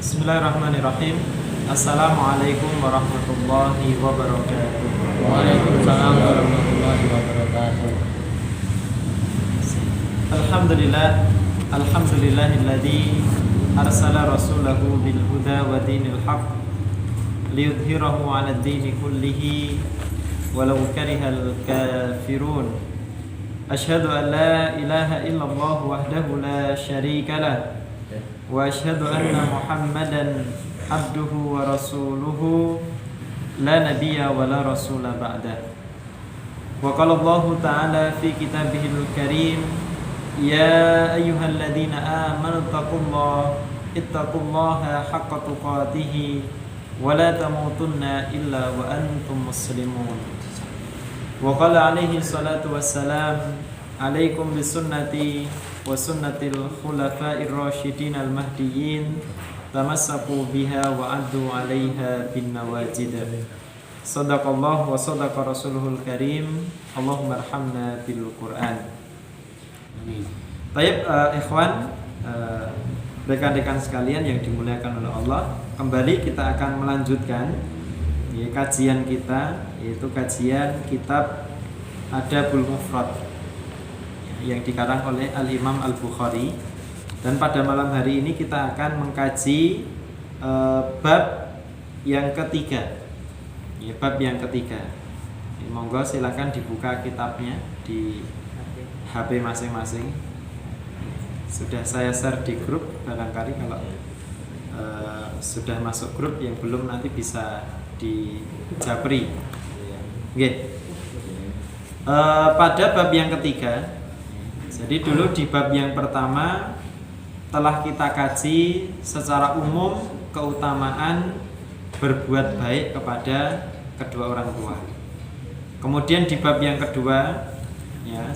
Bismillahirrahmanirrahim. Assalamualaikum warahmatullahi wabarakatuh. Waalaikumsalam warahmatullahi wabarakatuh. Alhamdulillahilladzi arsala rasulahu bil huda wa dinil haqq liyudhhirahu 'alad dini kullihi walau karihal kafirun. Asyhadu an la ilaha illallah wahdahu la syarika lah wa asyhadu anna Muhammadan abduhu wa rasuluhu la nabiyya wa la rasula ba'dah. Wa qala Allah ta'ala fi kitabihil karim, ya ayyuhalladzina amanu ittaqullaha haqqa tuqatih wa la tamutunna illa wa antum muslimun. Wa qala alaihi salatu wassalam, alaikum bisunnati wa sunnatil khulafa'ir rasyidin al mahdiyyin tamassaku biha wa addu 'alaiha bin nawajid. Shadaqallah wa shadaqa rasuluhul karim. Allahumma arhamna bil Qur'an. Amin. Baik, ikhwan, rekan-rekan sekalian yang dimuliakan oleh Allah, kembali kita akan melanjutkan kajian kita, yaitu kajian kitab Adabul Mufrad yang dikarang oleh Al-Imam Al-Bukhari. Dan pada malam hari ini kita akan mengkaji bab yang ketiga. Bab yang ketiga. Monggo silakan dibuka kitabnya di HP masing-masing. Sudah saya share di grup, barangkali kalau sudah masuk grup, yang belum nanti bisa di japri. Pada bab yang ketiga. Jadi dulu di bab yang pertama telah kita kaji secara umum keutamaan berbuat baik kepada kedua orang tua. Kemudian di bab yang kedua,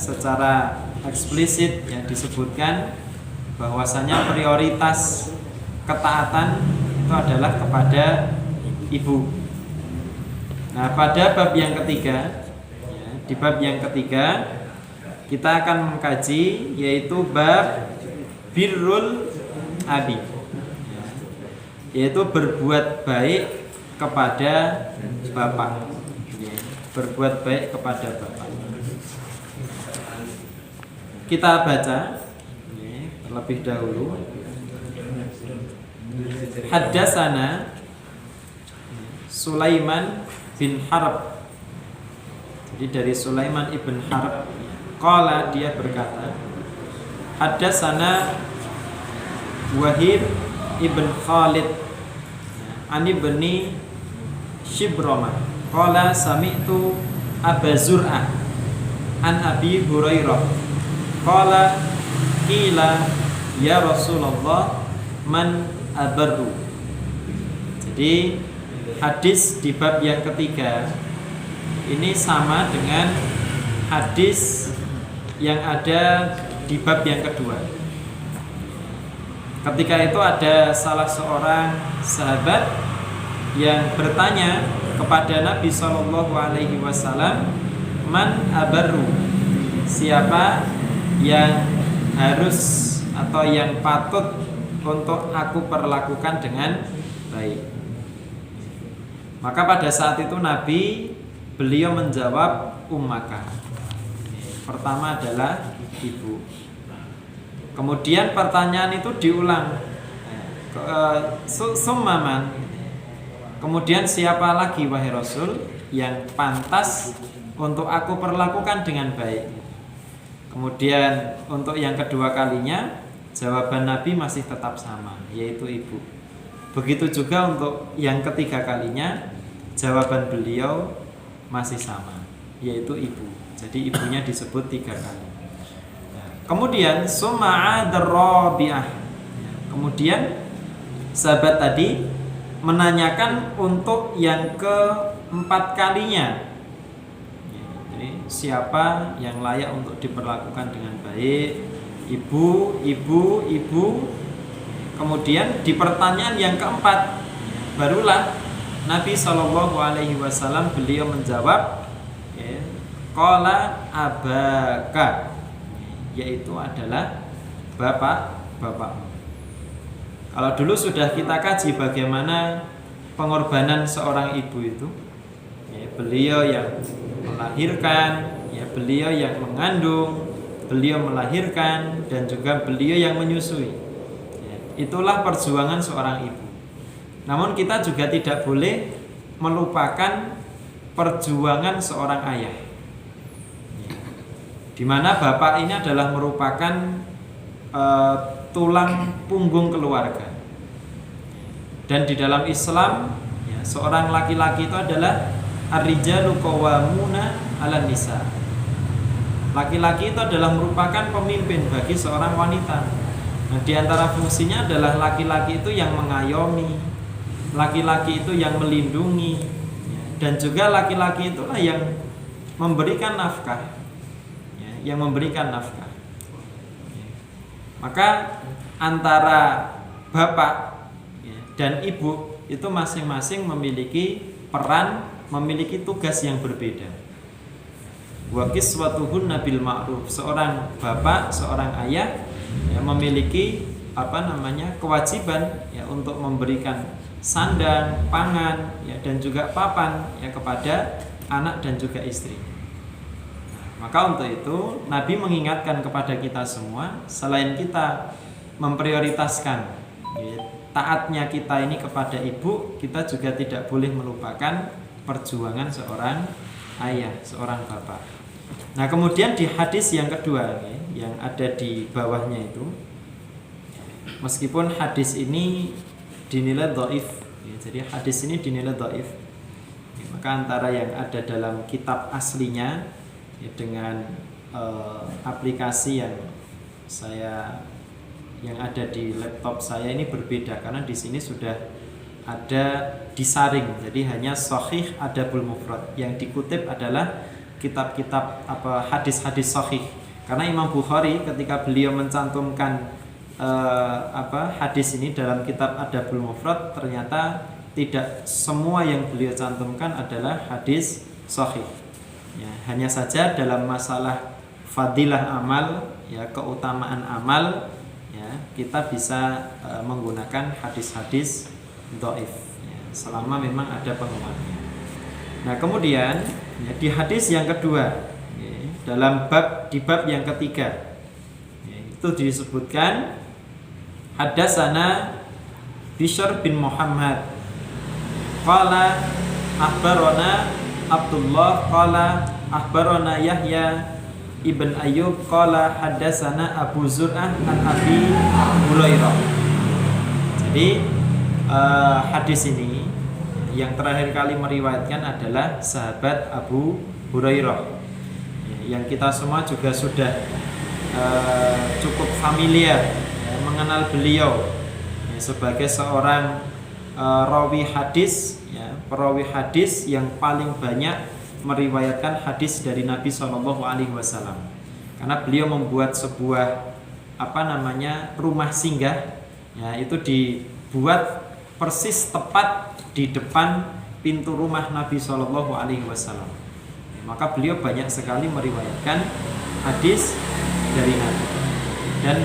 secara eksplisit disebutkan bahwasanya prioritas ketaatan itu adalah kepada ibu. Nah, pada bab yang ketiga, di bab yang ketiga kita akan mengkaji yaitu bab birrul abi, yaitu berbuat baik kepada bapak. Berbuat baik kepada bapak. Kita baca terlebih dahulu. Haddatsana Sulaiman bin Harb. Jadi dari Sulaiman ibn Harb, qala, dia berkata, haddatsana Wahib ibn Khalid an ibni Shibrama qala sami'tu Aba Zur'ah an Abi Hurairah qala qila ya Rasulullah man abarru. Jadi hadis di bab yang ketiga ini sama dengan hadis yang ada di bab yang kedua. Ketika itu ada salah seorang sahabat yang bertanya kepada Nabi SAW, man abarru, siapa yang harus atau yang patut untuk aku perlakukan dengan baik. Maka pada saat itu beliau menjawab ummaka. Pertama adalah ibu. Kemudian pertanyaan itu diulang, summaman. Kemudian siapa lagi wahai Rasul yang pantas untuk aku perlakukan dengan baik? Kemudian untuk yang kedua kalinya jawaban Nabi masih tetap sama, yaitu ibu. Begitu juga untuk yang ketiga kalinya jawaban beliau masih sama, yaitu ibu. Jadi ibunya disebut 3 kali. Kemudian suma'ad-rabi'ah. Kemudian sahabat tadi menanyakan untuk yang keempat kalinya. Jadi siapa yang layak untuk diperlakukan dengan baik? Ibu. Kemudian di pertanyaan yang keempat barulah Nabi SAW beliau menjawab, qala abaka, yaitu adalah bapakmu. Kalau dulu sudah kita kaji bagaimana pengorbanan seorang ibu itu, ya, beliau yang melahirkan, ya, beliau yang mengandung, beliau melahirkan, dan juga beliau yang menyusui. Ya, itulah perjuangan seorang ibu. Namun kita juga tidak boleh melupakan perjuangan seorang ayah, ya, di mana bapak ini adalah merupakan tulang punggung keluarga. Dan di dalam Islam, ya, seorang laki-laki itu adalah ar-rijalu qawwamuna 'alan nisa. Laki-laki itu adalah merupakan pemimpin bagi seorang wanita. Nah, di antara fungsinya adalah laki-laki itu yang mengayomi, laki-laki itu yang melindungi, ya, dan juga laki-laki itulah yang memberikan nafkah, ya, yang memberikan nafkah. Maka antara bapak, ya, dan ibu itu masing-masing memiliki peran, memiliki tugas yang berbeda. Wa kiswatuhunna bil ma'ruf. Seorang bapak, seorang ayah, ya, memiliki kewajiban, ya, untuk memberikan sandang, pangan, ya, dan juga papan, ya, kepada anak dan juga istri. Maka untuk itu Nabi mengingatkan kepada kita semua, selain kita memprioritaskan, ya, taatnya kita ini kepada ibu, kita juga tidak boleh melupakan perjuangan seorang ayah, seorang bapak. Nah, kemudian di hadis yang kedua, ya, yang ada di bawahnya itu, meskipun hadis ini dinilai dhaif, ya, jadi hadis ini dinilai dhaif, ya, maka antara yang ada dalam kitab aslinya, ya, dengan aplikasi yang ada di laptop saya ini berbeda, karena di sini sudah ada disaring, jadi hanya Shahih Adabul Mufrad, yang dikutip adalah kitab-kitab hadis-hadis sahih. Karena Imam Bukhari ketika beliau mencantumkan hadis ini dalam kitab Adabul Mufrad, ternyata tidak semua yang beliau cantumkan adalah hadis sahih. Ya, hanya saja dalam masalah fadilah amal, ya, keutamaan amal, ya, kita bisa menggunakan hadis-hadis dhaif, ya, selama memang ada penguatnya. Nah, kemudian, ya, di hadis yang kedua, ya, di bab yang ketiga, ya, itu disebutkan haddatsana Bishr bin Muhammad qala akhbarana Abdullah qala akhbarana Yahya ibn Ayyub qala haddatsana Abu Zur'ah an Abi Hurairah. Jadi hadis ini yang terakhir kali meriwayatkan adalah sahabat Abu Hurairah, yang kita semua juga sudah cukup familiar, ya, mengenal beliau, ya, sebagai seorang rawi hadis, ya, perawi hadis yang paling banyak meriwayatkan hadis dari Nabi SAW. Karena beliau membuat sebuah rumah singgah, ya, itu dibuat persis tepat di depan pintu rumah Nabi SAW. Maka beliau banyak sekali meriwayatkan hadis dari Nabi. Dan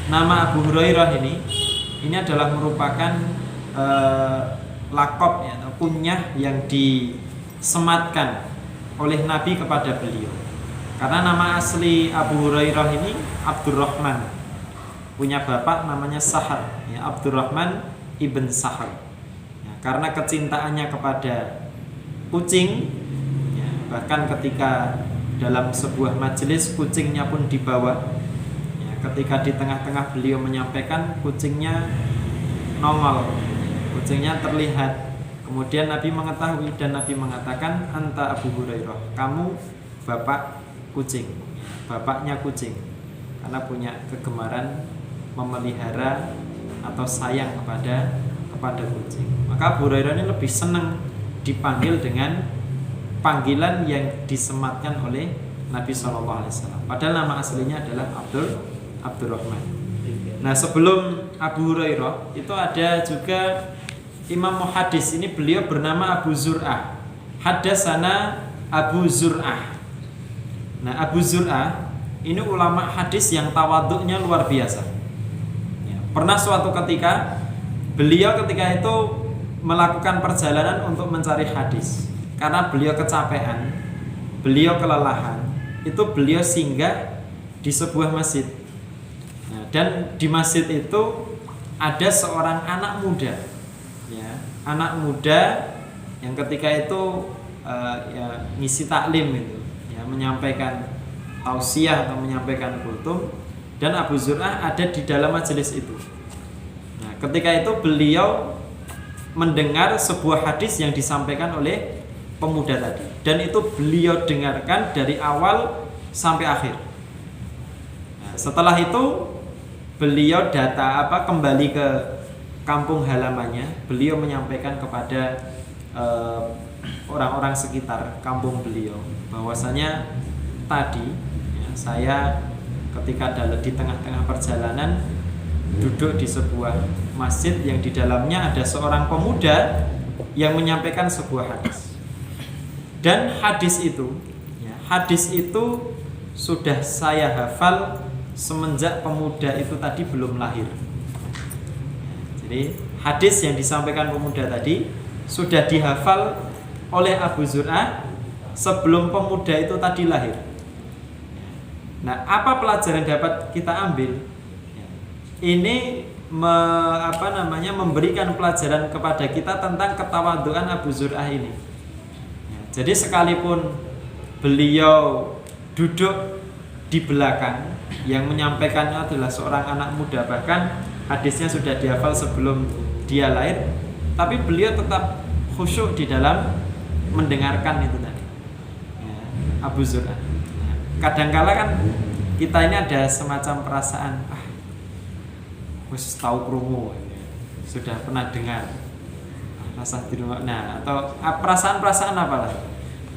nama Abu Hurairah ini adalah merupakan lakop, ya, atau kunyah yang disematkan oleh Nabi kepada beliau. Karena nama asli Abu Hurairah ini Abdurrahman, punya bapak namanya Sahar, ya, Abdurrahman ibn Sahar, ya, karena kecintaannya kepada kucing, ya, bahkan ketika dalam sebuah majelis kucingnya pun dibawa, ya, ketika di tengah-tengah beliau menyampaikan, kucingnya nongol, kucingnya terlihat. Kemudian Nabi mengetahui dan Nabi mengatakan, anta Abu Hurairah, kamu bapak kucing, bapaknya kucing, karena punya kegemaran memelihara atau sayang kepada kucing. Maka Abu Hurairah ini lebih senang dipanggil dengan panggilan yang disematkan oleh Nabi SAW. Padahal nama aslinya adalah Abdurrahman. Nah, sebelum Abu Hurairah itu ada juga Imam Muhaddis, ini beliau bernama Abu Zur'ah. Haddatsana Abu Zur'ah. Nah, Abu Zur'ah ini ulama hadis yang tawaduknya luar biasa. Ya, pernah suatu ketika beliau ketika itu melakukan perjalanan untuk mencari hadis. Karena beliau kecapean, beliau kelelahan, itu beliau singgah di sebuah masjid. Nah, dan di masjid itu ada seorang anak muda, ya, anak muda yang ketika itu ya, ngisi taklim itu, ya, menyampaikan tausiah atau menyampaikan kultum, dan Abu Zur'ah ada di dalam majelis itu. Nah, ketika itu beliau mendengar sebuah hadis yang disampaikan oleh pemuda tadi, dan itu beliau dengarkan dari awal sampai akhir. Nah, setelah itu beliau kembali ke kampung halamannya. Beliau menyampaikan kepada orang-orang sekitar kampung beliau bahwasanya tadi, ya, saya ketika di tengah-tengah perjalanan duduk di sebuah masjid yang di dalamnya ada seorang pemuda yang menyampaikan sebuah hadis. Dan hadis itu sudah saya hafal semenjak pemuda itu tadi belum lahir. Jadi hadis yang disampaikan pemuda tadi sudah dihafal oleh Abu Zur'ah sebelum pemuda itu tadi lahir. Nah, apa pelajaran dapat kita ambil? Ini memberikan pelajaran kepada kita tentang ketawaduan Abu Zur'ah ini. Jadi sekalipun beliau duduk di belakang, yang menyampaikannya adalah seorang anak muda, bahkan hadisnya sudah dihafal sebelum dia lahir, tapi beliau tetap khusyuk di dalam mendengarkan itu tadi, ya, Abu Zur'ah. Kadangkala kan kita ini ada semacam perasaan, wis tahu krungu, sudah pernah dengar, rasa di rumah, atau perasaan-perasaan apalah.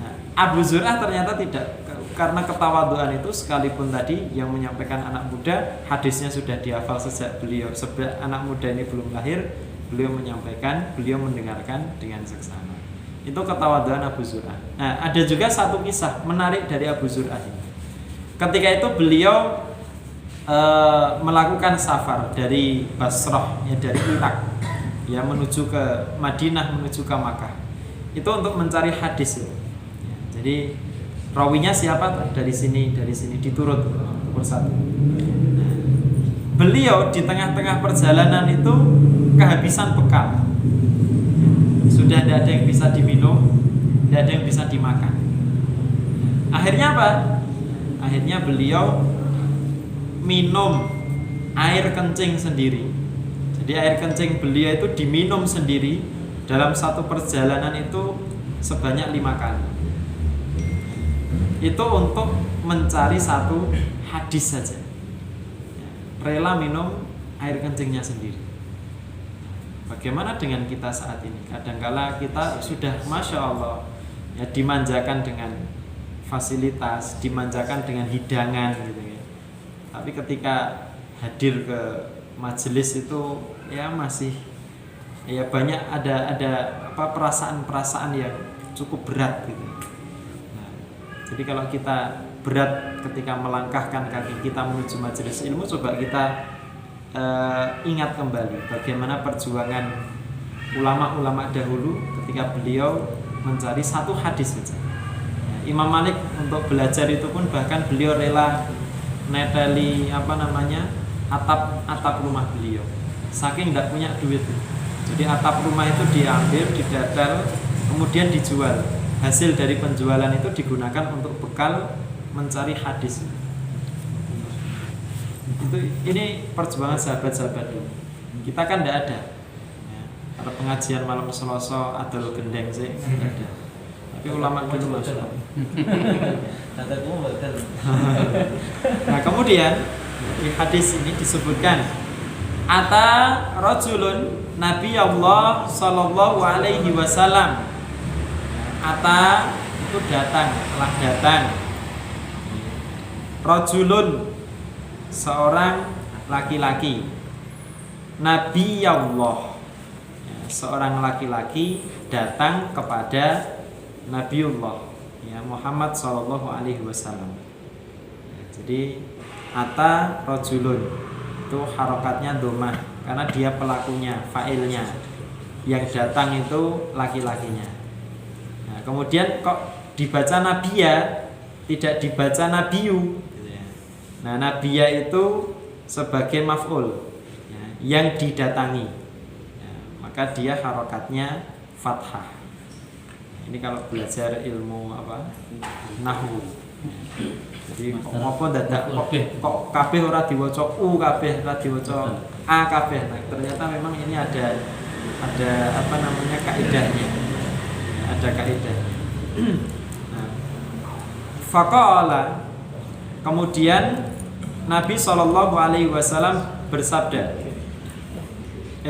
Nah, Abu Zur'ah ternyata tidak, karena ketawaduan itu, sekalipun tadi yang menyampaikan anak muda, hadisnya sudah dihafal sejak anak muda ini belum lahir, beliau menyampaikan, beliau mendengarkan dengan seksama. Itu ketawaduan Abu Zur'ah. Nah, ada juga satu kisah menarik dari Abu Zur'ah ini. Ketika itu beliau melakukan safar dari Basrah, ya, dari Irak, ya, menuju ke Madinah, menuju ke Makkah. Itu untuk mencari hadis itu. Ya, jadi rawinya siapa? Dari sini diturut persatu. Nah, beliau di tengah-tengah perjalanan itu kehabisan bekal. Sudah tidak ada yang bisa diminum, tidak ada yang bisa dimakan. Akhirnya apa? Akhirnya beliau minum air kencing sendiri. Jadi air kencing beliau itu diminum sendiri dalam satu perjalanan itu sebanyak 5 kali. Itu untuk mencari satu hadis saja, rela minum air kencingnya sendiri. Bagaimana dengan kita saat ini? Kadangkala kita sudah Masya Allah, ya, dimanjakan dengan fasilitas, dimanjakan dengan hidangan gitu, ya. Tapi ketika hadir ke majelis itu, ya, masih, ya, banyak ada perasaan-perasaan yang cukup berat gitu. Jadi kalau kita berat ketika melangkahkan kaki kita menuju majelis ilmu, coba kita ingat kembali bagaimana perjuangan ulama-ulama dahulu ketika beliau mencari satu hadis saja. Imam Malik untuk belajar itu pun bahkan beliau rela neteli atap rumah beliau, saking tidak punya duit. Jadi atap rumah itu diambil, didatel, kemudian dijual. Hasil dari penjualan itu digunakan untuk bekal mencari hadis. Ini perjuangan sahabat-sahabat dulu. Kita kan tidak ada, ya, ada pengajian malam Selasa adol gendeng sih, tidak ada. Tapi ulama dulu masuk. Nah, kemudian di hadis ini disebutkan ata rajulun Nabi Allah sallallahu alaihi wasallam. Ata itu datang, telah datang. Rajulun seorang laki-laki. Nabi Allah, ya, seorang laki-laki datang kepada Nabiullah, ya, Muhammad sallallahu alaihi wasallam. Ya, jadi ata rajulun, itu harokatnya dhammah karena dia pelakunya, fa'ilnya. Yang datang itu laki-lakinya. Nah, kemudian kok dibaca nabiya, tidak dibaca nabiyu. Nah, nabiya itu sebagai maf'ul, ya, yang didatangi, ya, maka dia harokatnya fathah. Ini kalau belajar ilmu apa? Nahwu. Jadi apa dadak kok kabeh ora diwaca u kabeh, ora diwaca a kabeh. Nah, ternyata memang ini ada apa namanya kaidahnya. Ada kaidahnya. Nah, faqala, kemudian Nabi SAW bersabda.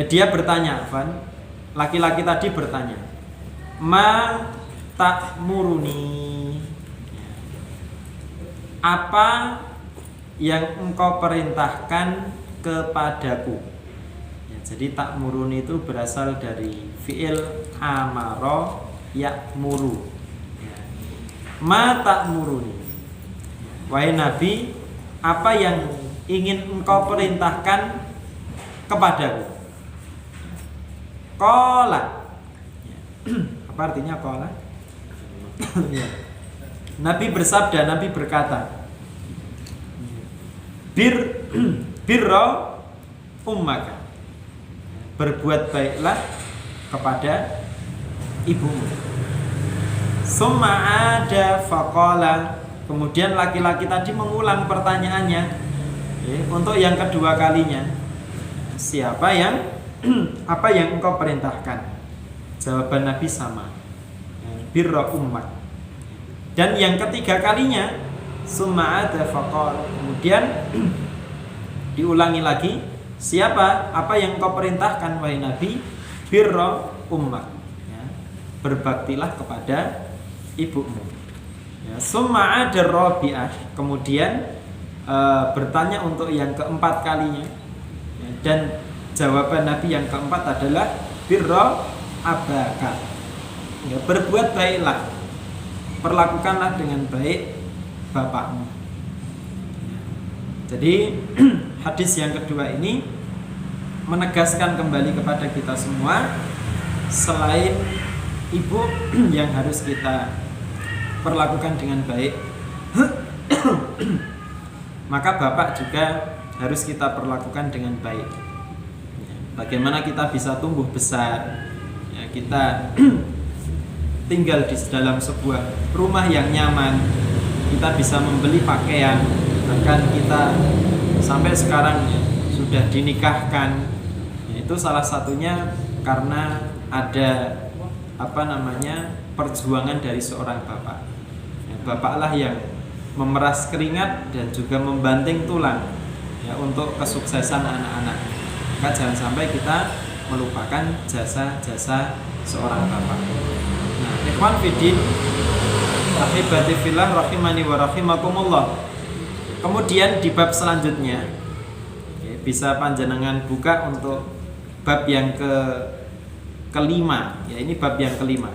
Dia bertanya, Van, laki-laki tadi bertanya, ma ta'muruni, apa yang engkau perintahkan kepadaku. Ya, jadi ta'muruni itu berasal dari fi'il amara ya'muru. Ya. Ma ta'muruni, wahai Nabi, apa yang ingin engkau perintahkan kepadaku. Qala, apa artinya qala? Ya. Nabi bersabda, Nabi berkata, birra ummaka, berbuat baiklah kepada ibumu. Summa ada faqala, kemudian laki-laki tadi mengulang pertanyaannya, untuk yang kedua kalinya. Siapa yang apa yang engkau perintahkan? Jawaban Nabi sama, birra ummak. Dan yang ketiga kalinya, summa ada faqala, kemudian diulangi lagi, siapa apa yang engkau perintahkan wahai Nabi? Birra ummak, ya, berbaktilah kepada ibumu. Ya, summa ada rabi'ah, kemudian bertanya untuk yang keempat kalinya, ya, dan jawaban Nabi yang keempat adalah birra abaka, ya, berbuat baiklah, perlakukanlah dengan baik bapakmu. Jadi hadis yang kedua ini menegaskan kembali kepada kita semua, selain ibu yang harus kita perlakukan dengan baik, maka bapak juga harus kita perlakukan dengan baik. Bagaimana kita bisa tumbuh besar, ya, kita tinggal di dalam sebuah rumah yang nyaman, kita bisa membeli pakaian, bahkan kita sampai sekarang sudah dinikahkan. Itu salah satunya karena ada apa namanya perjuangan dari seorang bapak. Ya, bapaklah yang memeras keringat dan juga membanting tulang, ya, untuk kesuksesan anak-anak. Maka jangan sampai kita melupakan jasa-jasa seorang bapak. Nah, ikhwan fiddin, rahibati fillah rahimani wa rahimakumullah. Kemudian di bab selanjutnya, ya, bisa panjenengan buka untuk bab yang kelima, ya, ini bab yang kelima.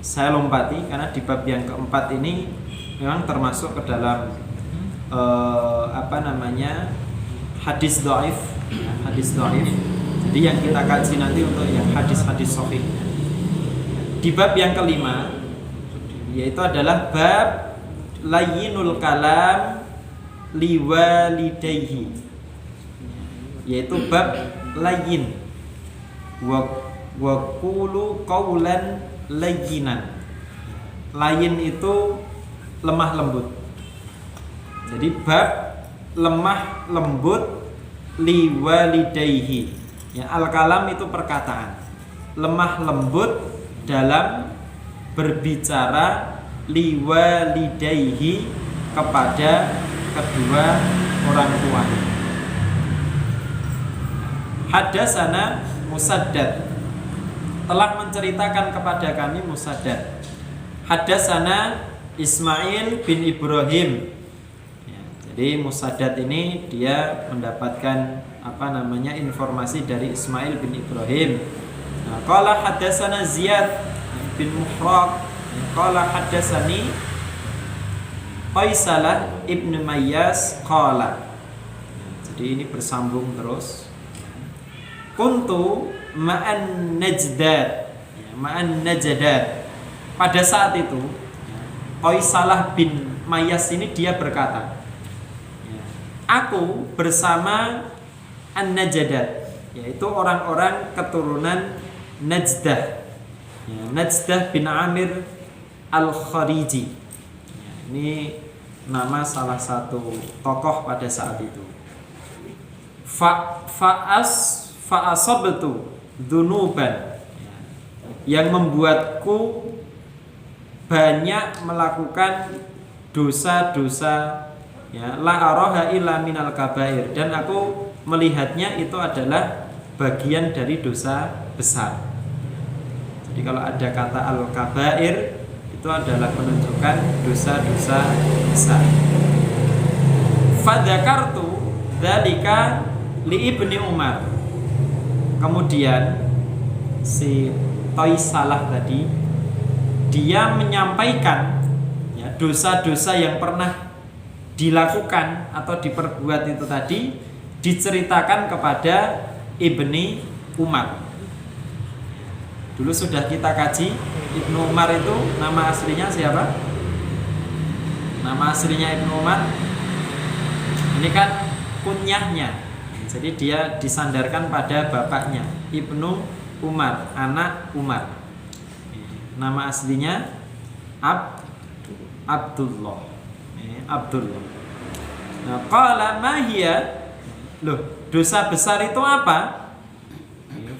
Saya lompati karena di bab yang keempat ini memang termasuk ke dalam apa namanya hadis dhaif, ya, hadis dhaif. Jadi yang kita kaji nanti untuk yang hadis-hadis sahih. Di bab yang kelima, yaitu adalah bab layyinul kalam liwalidayhi, yaitu bab layyin wa qulu qawlan layyinan. Layyin itu lemah lembut. Jadi bab lemah lembut liwalidayhi, ya, al-kalam itu perkataan, lemah lembut dalam berbicara liwalidayhi, kepada kedua orang tuanya. Hadatsana Musaddad, telah menceritakan kepada kami Musaddad. Hadatsana Ismail bin Ibrahim. Ya, jadi Musaddad ini dia mendapatkan apa namanya informasi dari Ismail bin Ibrahim. Nah, qala hadatsana Ziyad bin Muhraq, qala hadatsani Qaisalah ibn Mayyas qala. Jadi ini bersambung terus. Kuntu ma'an najdat, ma'an najadat. Pada saat itu Qaisalah bin Mayas ini dia berkata, aku bersama An-Najadat, yaitu orang-orang keturunan Najdah, Najdah bin Amir Al-Khariji. Ini nama salah satu tokoh pada saat itu. Fa'asabtu dzunuban, yang membuatku banyak melakukan dosa-dosa, la araha illa minal kabair, dan aku melihatnya itu adalah bagian dari dosa besar. Jadi kalau ada kata al-kabair itu adalah menunjukkan dosa-dosa besar. Fadzakartu dzalika li Ibni Umar. Kemudian si Qaisalah tadi dia menyampaikan dosa-dosa yang pernah dilakukan atau diperbuat itu tadi diceritakan kepada Ibni Umar. Dulu sudah kita kaji, Ibnu Umar itu nama aslinya siapa? Nama aslinya Ibnu Umar ini kan kunyahnya. Jadi dia disandarkan pada bapaknya, Ibnu Umar, anak Umar. Nama aslinya Abdullah. Abdullah. Nah, qala ma hiya? Loh, dosa besar itu apa?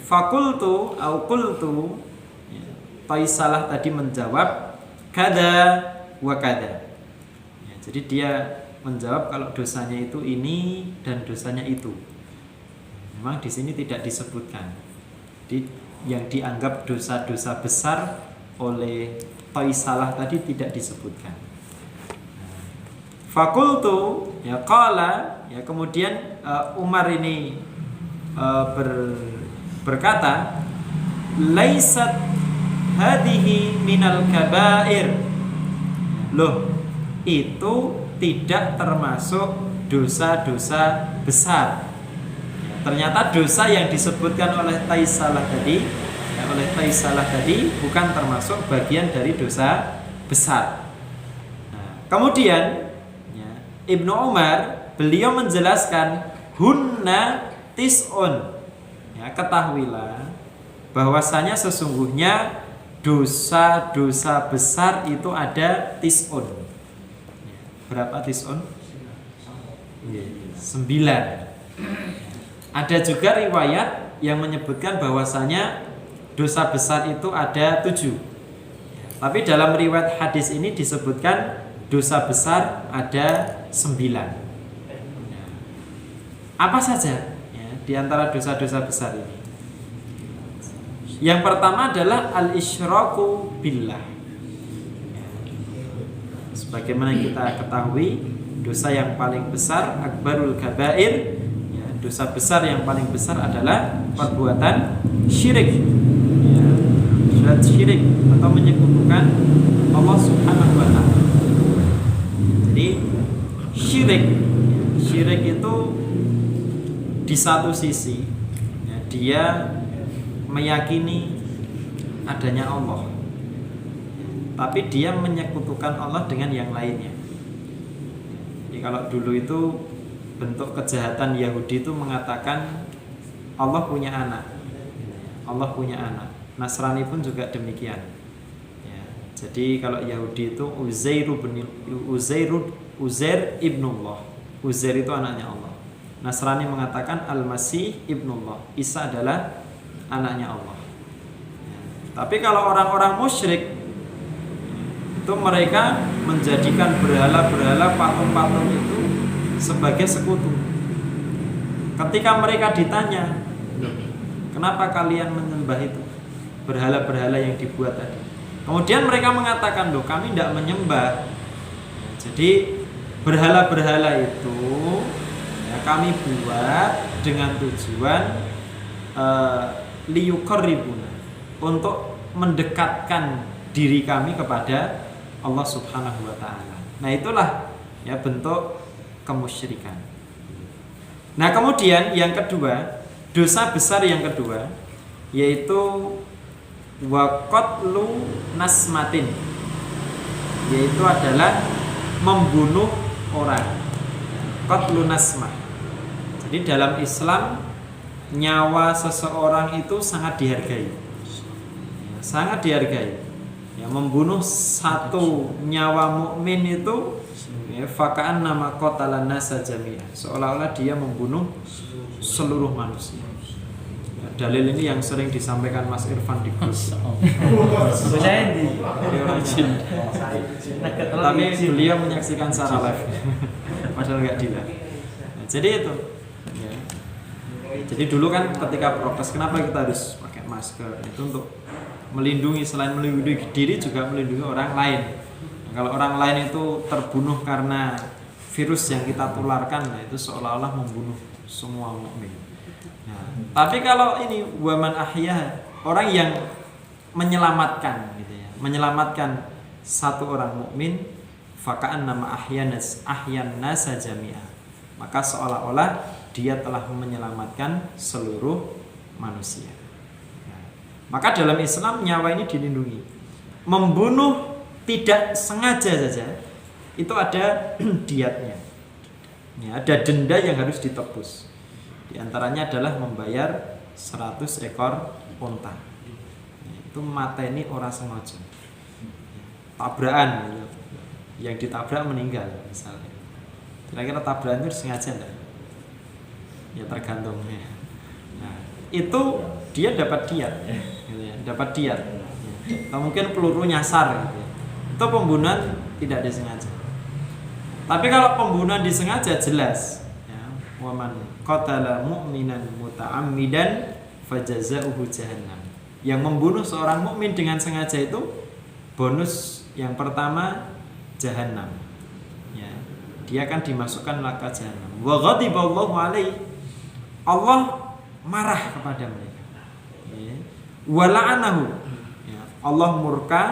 Fakultu au qultu. Qaisalah tadi menjawab kada wa kada. Jadi dia menjawab kalau dosanya itu ini dan dosanya itu. Memang di sini tidak disebutkan. Jadi yang dianggap dosa-dosa besar oleh Qaisalah tadi tidak disebutkan. Fakultu qala, kemudian Umar ini berkata, laisat hadhihi minal kabair. Loh, itu tidak termasuk dosa-dosa besar. Ternyata dosa yang disebutkan oleh Qaisalah tadi bukan termasuk bagian dari dosa besar. Nah, kemudian Ibnu Umar beliau menjelaskan hunna tis'un. Ketahuilah bahwasanya sesungguhnya dosa-dosa besar itu ada tis'un. Berapa tis'un? 9. Ada juga riwayat yang menyebutkan bahwasanya dosa besar itu ada 7. Tapi dalam riwayat hadis ini disebutkan dosa besar ada 9. Apa saja di antara dosa-dosa besar ini? Yang pertama adalah al-isyraku billah. Sebagaimana kita ketahui, dosa yang paling besar akbarul kabair, dosa besar yang paling besar adalah perbuatan syirik, syirik atau menyekutukan Allah Subhanahu wa ta'ala. Jadi syirik itu di satu sisi dia meyakini adanya Allah, tapi dia menyekutukan Allah dengan yang lainnya. Jadi kalau dulu itu bentuk kejahatan Yahudi itu mengatakan Allah punya anak, Nasrani pun juga demikian. Jadi kalau Yahudi itu Uzair ibnullah, Uzair itu anaknya Allah. Nasrani mengatakan Al-Masih ibnullah, Isa adalah anaknya Allah. Tapi kalau orang-orang musyrik itu mereka menjadikan berhala-berhala, patung-patung itu sebagai sekutu. Ketika mereka ditanya, kenapa kalian menyembah itu, berhala-berhala yang dibuat tadi? Kemudian mereka mengatakan, loh, kami tidak menyembah. Jadi berhala-berhala itu kami buat dengan tujuan liyuqarribuna, untuk mendekatkan diri kami kepada Allah Subhanahu wa ta'ala. Nah, itulah bentuk kemusyrikan. Nah, kemudian yang kedua, dosa besar yang kedua yaitu waqatlu nasmatin, yaitu adalah membunuh orang. Qatlu nasmah. Jadi dalam Islam nyawa seseorang itu sangat dihargai. Sangat dihargai. Ya, membunuh satu nyawa mukmin itu ya, fakaan nama qatalan nasa jami'ah, seolah-olah dia membunuh seluruh manusia. Ya, dalil ini yang sering disampaikan Mas Irfan di grup. Saya di Tapi beliau menyaksikan secara live. Padahal nggak dilihat. Nah, jadi itu. Ya. Jadi dulu kan ketika prokes, kenapa kita harus pakai masker? Itu untuk melindungi, selain melindungi diri juga melindungi orang lain. Nah, kalau orang lain itu terbunuh karena virus yang kita tularkan, nah itu seolah-olah membunuh semua mukmin. Nah, tapi kalau ini waman ahya, orang yang menyelamatkan gitu ya, menyelamatkan satu orang mukmin, fakaan nama ahyan nasa jami'ah, maka seolah-olah dia telah menyelamatkan seluruh manusia. Maka dalam Islam nyawa ini dilindungi. Membunuh tidak sengaja saja itu ada diatnya. Ya, ada denda yang harus ditebus. Di antaranya adalah membayar 100 ekor unta. Ya, itu mateni ora sengaja. Tabrakan gitu. Yang ditabrak meninggal misalnya. Kira-kira tabrakan itu sengaja enggak? Ya tergantung ya. Nah, itu dia dapat diat. Gitu ya, dapat diat. Atau mungkin peluru nyasar gitu ya. Itu pembunuhan tidak disengaja. Tapi kalau pembunuhan disengaja jelas ya, waman qatala mu'minan muta'ammidan fajaza'uhu jahannam. Yang membunuh seorang mukmin dengan sengaja itu bonus yang pertama jahannam. Ya, dia akan dimasukkan neraka jahannam. Wa ghadiballahu alaihi, Allah marah kepada mereka. Ya. Wa la'anahu, ya, Allah murka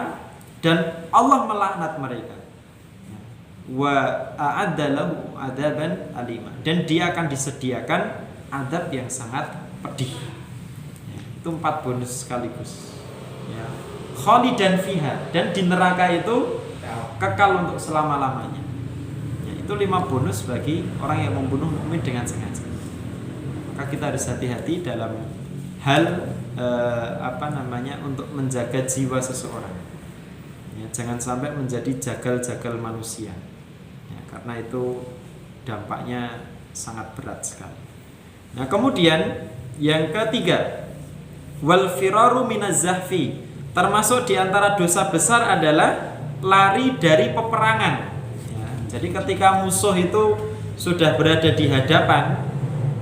dan Allah melaknat mereka. Ya. Wa a'adda lahu adaban alima, dan dia akan disediakan adab yang sangat pedih. Ya, itu 4 bonus sekaligus. Ya. Khalidan fiha, dan di neraka itu kekal untuk selama-lamanya. Ya, itu 5 bonus bagi orang yang membunuh mukmin dengan sengaja. Maka kita harus hati-hati dalam hal untuk menjaga jiwa seseorang. Ya, jangan sampai menjadi jagal-jagal manusia. Ya, karena itu dampaknya sangat berat sekali. Nah, kemudian yang ketiga, wal firaru minaz zahfi, termasuk di antara dosa besar adalah lari dari peperangan. Ya, jadi ketika musuh itu sudah berada di hadapan,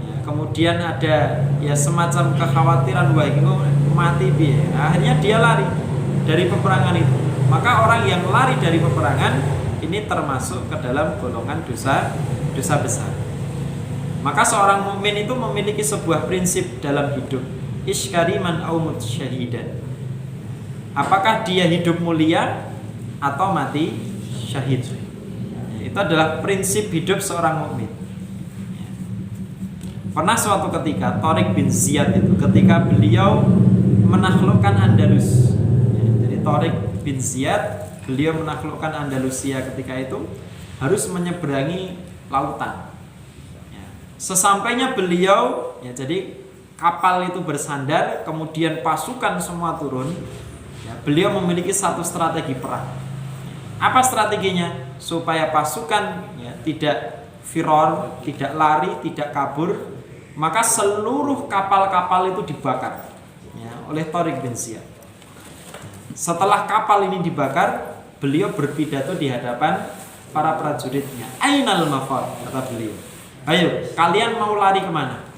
ya, kemudian ada ya semacam kekhawatiran, wah ini mati piye. Akhirnya dia lari dari peperangan itu. Maka orang yang lari dari peperangan ini termasuk ke dalam golongan dosa besar. Maka seorang mukmin itu memiliki sebuah prinsip dalam hidup, iskariman au mut syahidan. Apakah dia hidup mulia atau mati syahid? Itu adalah prinsip hidup seorang mukmin. Pernah suatu ketika Tariq bin Ziyad itu ketika beliau menaklukkan Andalus. Jadi Tariq bin Ziyad, beliau menaklukkan Andalusia ketika itu harus menyeberangi lautan. Sesampainya beliau, ya, jadi kapal itu bersandar, kemudian pasukan semua turun. Ya, beliau memiliki satu strategi perang. Apa strateginya? Supaya pasukan ya, tidak firor, tidak lari, tidak kabur, maka seluruh kapal-kapal itu dibakar ya, oleh Tariq bin Ziyad. Setelah kapal ini dibakar, beliau berpidato di hadapan para prajuritnya. Ainal mafar, kata beliau. Ayo, kalian mau lari kemana?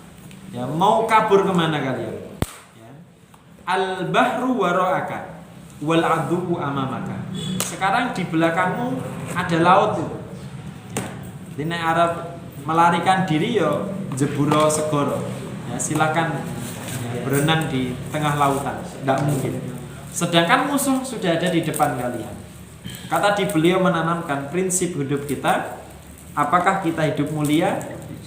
Ya, mau kabur kemana kalian? Ya. Al-bahru wara'aka wal adu'u amamaka. Sekarang di belakangmu ada laut itu. Ya. Ini Arab melarikan diri yo jeburo segoro. Ya, silakan ya, berenang di tengah lautan. Tidak mungkin. Sedangkan musuh sudah ada di depan kalian. Kata di beliau menanamkan prinsip hidup kita. Apakah kita hidup mulia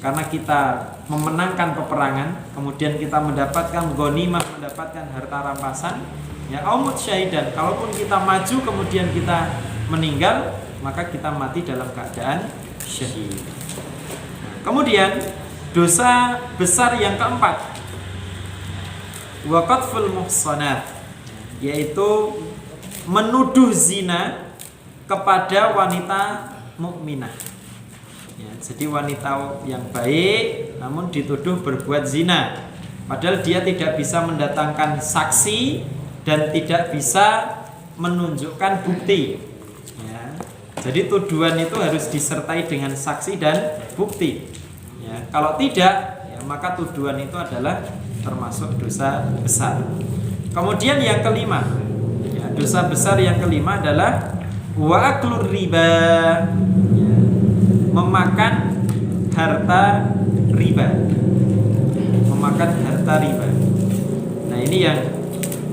karena kita memenangkan peperangan, kemudian kita mendapatkan ghanimah, mendapatkan harta rampasan, ya, au mutsyahidan, kalaupun kita maju kemudian kita meninggal, maka kita mati dalam keadaan syahid. Kemudian dosa besar yang keempat, wa qadful muhsanat, yaitu menuduh zina kepada wanita mukminah. Ya, jadi wanita yang baik namun dituduh berbuat zina, padahal dia tidak bisa mendatangkan saksi dan tidak bisa menunjukkan bukti. Ya, jadi tuduhan itu harus disertai dengan saksi dan bukti. Ya, kalau tidak, ya, maka tuduhan itu adalah termasuk dosa besar. Kemudian yang kelima, ya, dosa besar yang kelima adalah wa aklur riba, ya, memakan harta riba. Memakan harta riba. Nah, ini yang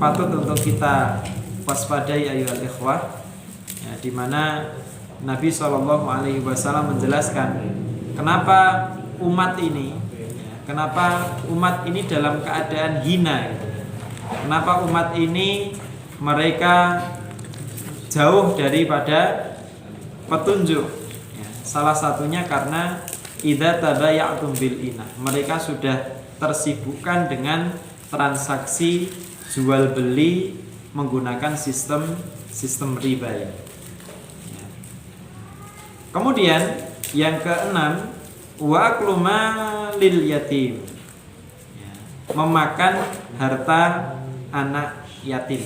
patut untuk kita waspadai ayyuhal ikhwah, ya, di mana Nabi SAW menjelaskan kenapa umat ini, ya, kenapa umat ini dalam keadaan hina, gitu. Kenapa umat ini mereka jauh daripada petunjuk. Salah satunya karena idza tabaya'tum bil inah, mereka sudah tersibukkan dengan transaksi jual beli menggunakan sistem riba ya. Kemudian yang keenam, wa aklu malil yatim, ya, memakan harta anak yatim.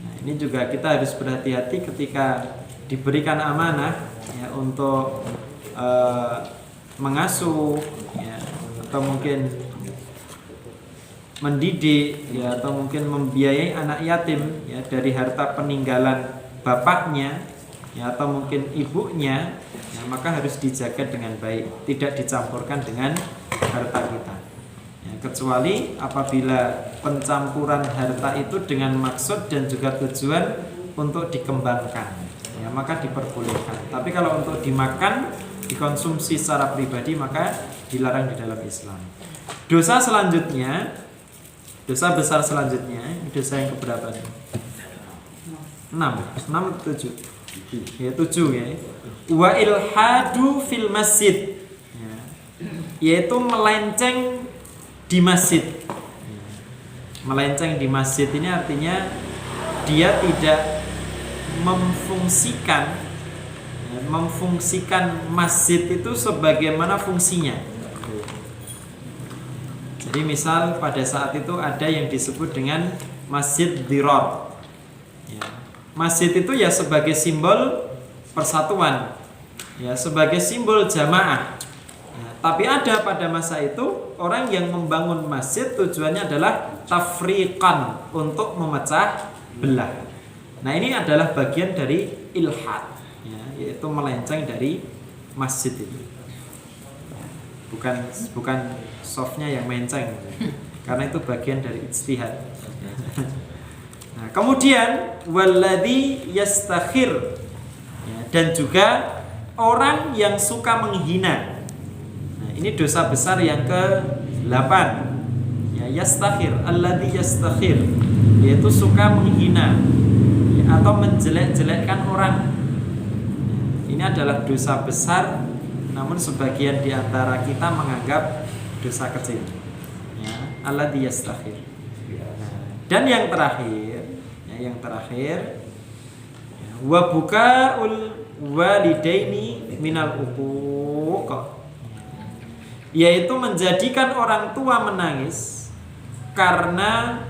Nah, ini juga kita harus berhati-hati ketika diberikan amanah, ya, untuk mengasuh, ya, atau mungkin mendidik, ya, atau mungkin membiayai anak yatim, ya, dari harta peninggalan bapaknya, ya, atau mungkin ibunya, ya, maka harus dijaga dengan baik, tidak dicampurkan dengan harta kita, ya, kecuali apabila pencampuran harta itu dengan maksud dan juga tujuan untuk dikembangkan, ya, maka diperbolehkan. Tapi kalau untuk dimakan, dikonsumsi secara pribadi, maka dilarang di dalam Islam. Dosa selanjutnya, dosa besar selanjutnya, dosa yang keberapa nih? 6, 7. Ya, 7 ya. Wa ilhadu fil masjid, ya, yaitu melenceng di masjid. Melenceng di masjid ini artinya dia tidak memfungsikan masjid itu sebagaimana fungsinya. Jadi misal pada saat itu ada yang disebut dengan masjid dirar, ya. Masjid itu ya sebagai simbol persatuan, ya, sebagai simbol jamaah, ya. Tapi ada pada masa itu orang yang membangun masjid tujuannya adalah tafriqan, untuk memecah belah. Nah, ini adalah bagian dari ilhad, ya, yaitu melenceng dari masjid itu. Bukan softnya yang menceng, karena itu bagian dari ijtihad. Nah, kemudian walladzi yastakhir, ya, dan juga orang yang suka menghina. Nah, ini dosa besar yang ke-8. Ya, yastakhir, alladzi yastakhir, yaitu suka menghina, ya, atau menjelek-jelekkan orang. Ini adalah dosa besar, namun sebagian di antara kita menganggap dosa kecil. Ya, alladzi yastakhir. Dan yang terakhir, wa bukaul walidaini minal uquq, yaitu menjadikan orang tua menangis karena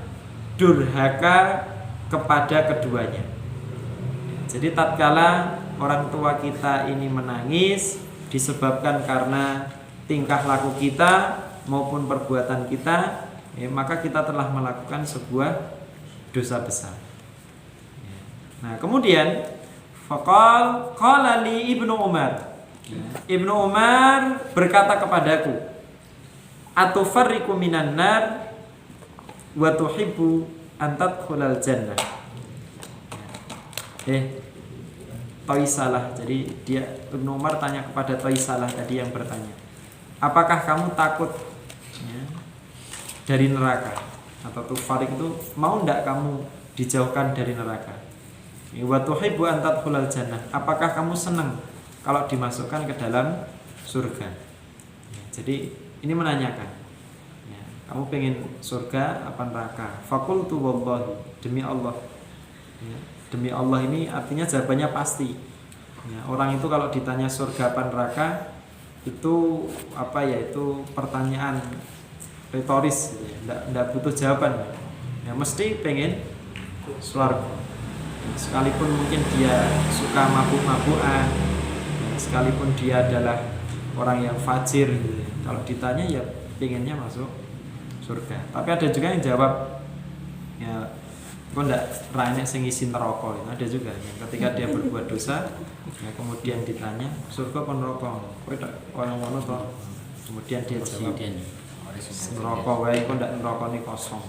durhaka kepada keduanya. Jadi tatkala orang tua kita ini menangis disebabkan karena tingkah laku kita maupun perbuatan kita, ya, maka kita telah melakukan sebuah dosa besar. Nah, kemudian qala li Ibnu Umar. Ibnu Umar berkata kepadaku, atufarriqu minan nar wa tuhibbu an tadkhulal jannah. Toisalah. Jadi dia, Ibnu Umar tanya kepada Toisalah tadi yang bertanya. apakah kamu takut ya, dari neraka? Atau tufarik itu mau ndak kamu dijauhkan dari neraka? Wa tuhibbu an tadkhulal jannah, apakah kamu senang kalau dimasukkan ke dalam surga? Ya, jadi ini menanyakan ya, kamu pengen surga apa neraka? Faqultu wallahi, demi Allah ya, demi Allah ini artinya jawabannya pasti ya, orang itu kalau ditanya surga apa neraka itu apa ya, itu pertanyaan retoris gitu ya, enggak butuh jawaban ya, mesti pengen surga ya, sekalipun mungkin dia suka mabuk-mabukan ya, sekalipun dia adalah orang yang fajir gitu ya, kalau ditanya ya pengennya masuk surga. Tapi ada juga yang jawab ya, kok ndak rane sing isi neraka. Ada juga yang ketika dia berbuat dosa ya, kemudian ditanya surga apa neraka, kowe tak koyo ngono to, kemudian dia jawab neraka wae, kok ndak nerakane kosong.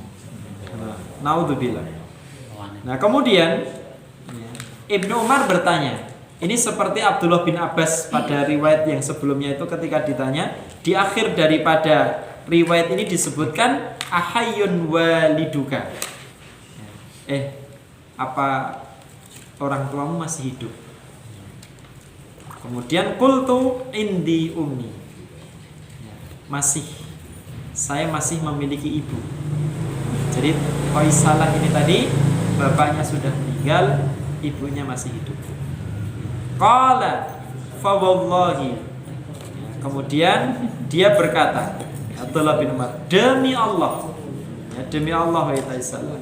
Nah, naudzubillah. Nah kemudian ya, Ibnu Umar bertanya, ini seperti Abdullah bin Abbas pada riwayat yang sebelumnya itu ketika ditanya, di akhir daripada riwayat ini disebutkan ahayyun waliduka, apa orang tuamu masih hidup? Kemudian qultu indi ummi, saya masih memiliki ibu. Jadi Qaisalah ini tadi bapaknya sudah meninggal, ibunya masih hidup. Qala fa wallahi, kemudian dia berkata, Abdullah bin Umar, demi Allah ya, demi Allah wa ta'ala,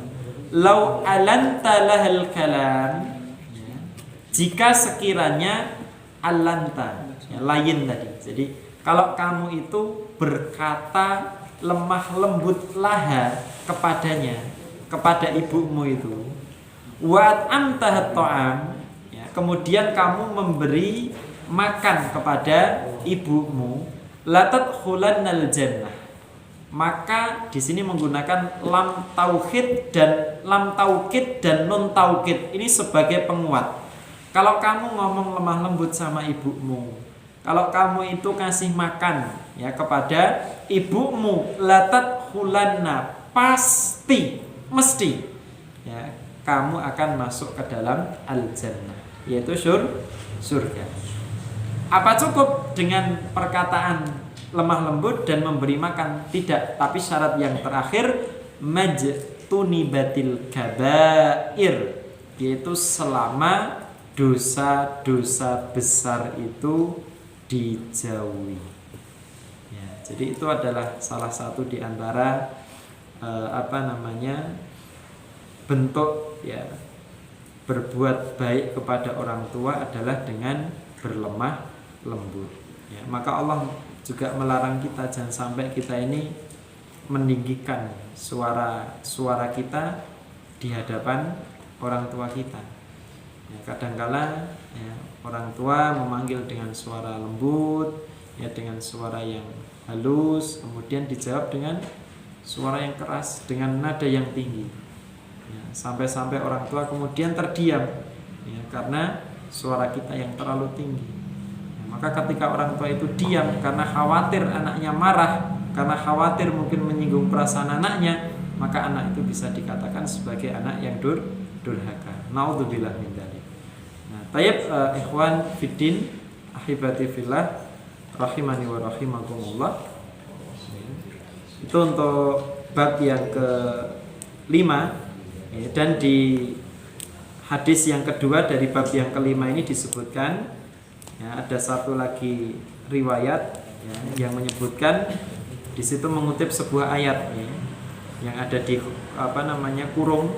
lau alanta lahal kalam ya, jika sekiranya alanta ya, lain tadi. Jadi kalau kamu itu berkata lemah lembut laha kepadanya, kepada ibumu itu, wa amtahat ta'am ya, kemudian kamu memberi makan kepada ibumu, latat khulannal jannah, maka di sini menggunakan lam tauhid dan lam taukid dan nun taukid ini sebagai penguat. Kalau kamu ngomong lemah lembut sama ibumu, kalau kamu itu kasih makan ya kepada ibumu, latat khulanna, pasti mesti ya kamu akan masuk ke dalam al-jannah, yaitu surga. Apa cukup dengan perkataan lemah lembut dan memberi makan? Tidak, tapi syarat yang terakhir majtunibatil kabair, yaitu selama dosa-dosa besar itu dijauhi ya, jadi itu adalah salah satu di antara bentuk ya berbuat baik kepada orang tua adalah dengan berlemah lembut ya. Maka Allah juga melarang kita jangan sampai kita ini meninggikan suara kita di hadapan orang tua kita ya, kadangkala ya, orang tua memanggil dengan suara lembut ya, dengan suara yang halus, kemudian dijawab dengan suara yang keras, dengan nada yang tinggi ya, sampai-sampai orang tua kemudian terdiam ya, karena suara kita yang terlalu tinggi ya, maka ketika orang tua itu diam karena khawatir anaknya marah, karena khawatir mungkin menyinggung perasaan anaknya, maka anak itu bisa dikatakan sebagai anak yang durhaka. Naudzubillah min dzalik. Nah, tayyib ikhwan fiddin, ahibati fillah, rahimani wa rahimakumullah. Itu untuk bab yang ke-5 ya, dan di hadis yang kedua dari bab yang ke-5 ini disebutkan ya, ada satu lagi riwayat ya, yang menyebutkan di situ mengutip sebuah ayat ya, yang ada di kurung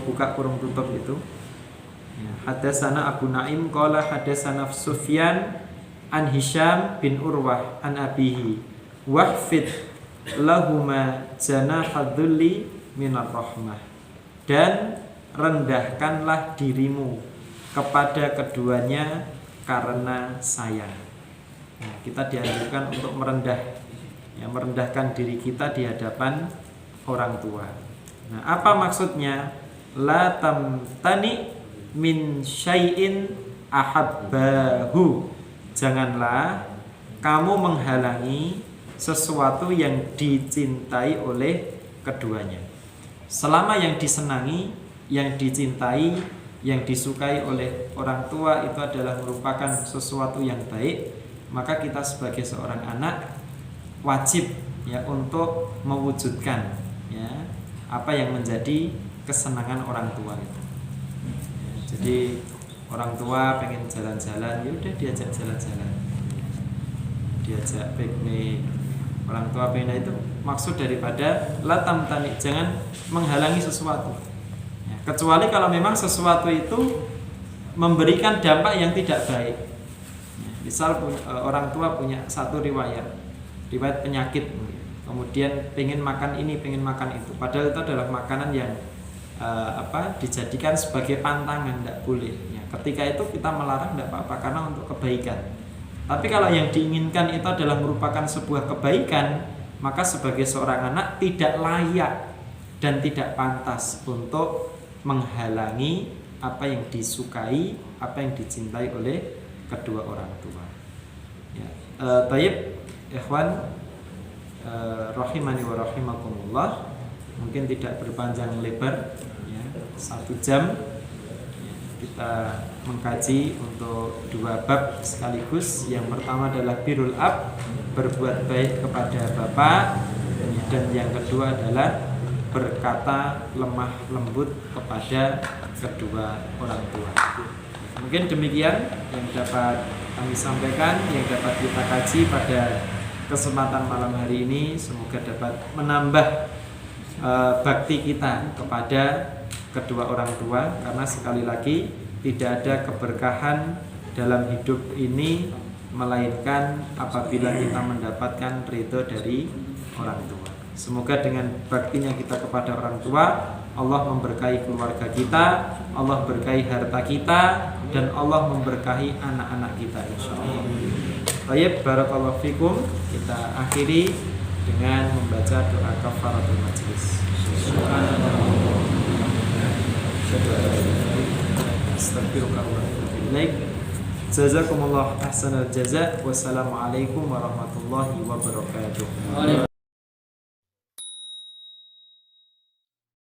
buka kurung tutup itu. Hadatsana Abu Naim qala hadatsana Sufyan an Hisham bin Urwah an abihi wahfid lahuma janahadzulli minar rahmah, dan rendahkanlah dirimu kepada keduanya karena sayang. Nah, kita dianjurkan untuk merendahkan diri kita di hadapan orang tua. Nah, apa maksudnya? La tamtani min syai'in ahabbahu, janganlah kamu menghalangi sesuatu yang dicintai oleh keduanya. Selama yang disenangi, yang dicintai, yang disukai oleh orang tua itu adalah merupakan sesuatu yang baik, maka kita sebagai seorang anak wajib ya untuk mewujudkan ya apa yang menjadi kesenangan orang tua itu. Ya, jadi orang tua pengen jalan-jalan, ya udah diajak jalan-jalan, diajak piknik. Orang tua pengen itu maksud daripada la tamtani, jangan menghalangi sesuatu. Ya, kecuali kalau memang sesuatu itu memberikan dampak yang tidak baik. Ya, misal orang tua punya satu riwayat penyakit, kemudian pengen makan ini, pengen makan itu, padahal itu adalah makanan yang dijadikan sebagai pantangan, tidak boleh. Ya, ketika itu kita melarang tidak apa-apa karena untuk kebaikan. Tapi kalau yang diinginkan itu adalah merupakan sebuah kebaikan, maka sebagai seorang anak tidak layak dan tidak pantas untuk menghalangi apa yang disukai, apa yang dicintai oleh kedua orang tua. Ya, tayyib, ikhwan, rahimani wa rahimakumullah. Mungkin tidak berpanjang lebar ya, 1 jam ya, kita mengkaji untuk 2 bab sekaligus. Yang pertama adalah birrul ab, berbuat baik kepada bapak, dan yang kedua adalah berkata lemah lembut kepada kedua orang tua. Mungkin demikian yang dapat kami sampaikan, yang dapat kita kaji pada kesempatan malam hari ini. Semoga dapat menambah bakti kita kepada kedua orang tua, karena sekali lagi tidak ada keberkahan dalam hidup ini melainkan apabila kita mendapatkan ridho dari orang tua. Semoga dengan baktinya kita kepada orang tua, Allah memberkahi keluarga kita, Allah berkahi harta kita, dan Allah memberkahi anak-anak kita insyaallah. Baik, barakallahu fikum. Kita akhiri dengan membaca doa kafaratul majlis. Jazakumullah ahsanal jaza. Wassalamualaikum warahmatullahi wabarakatuh.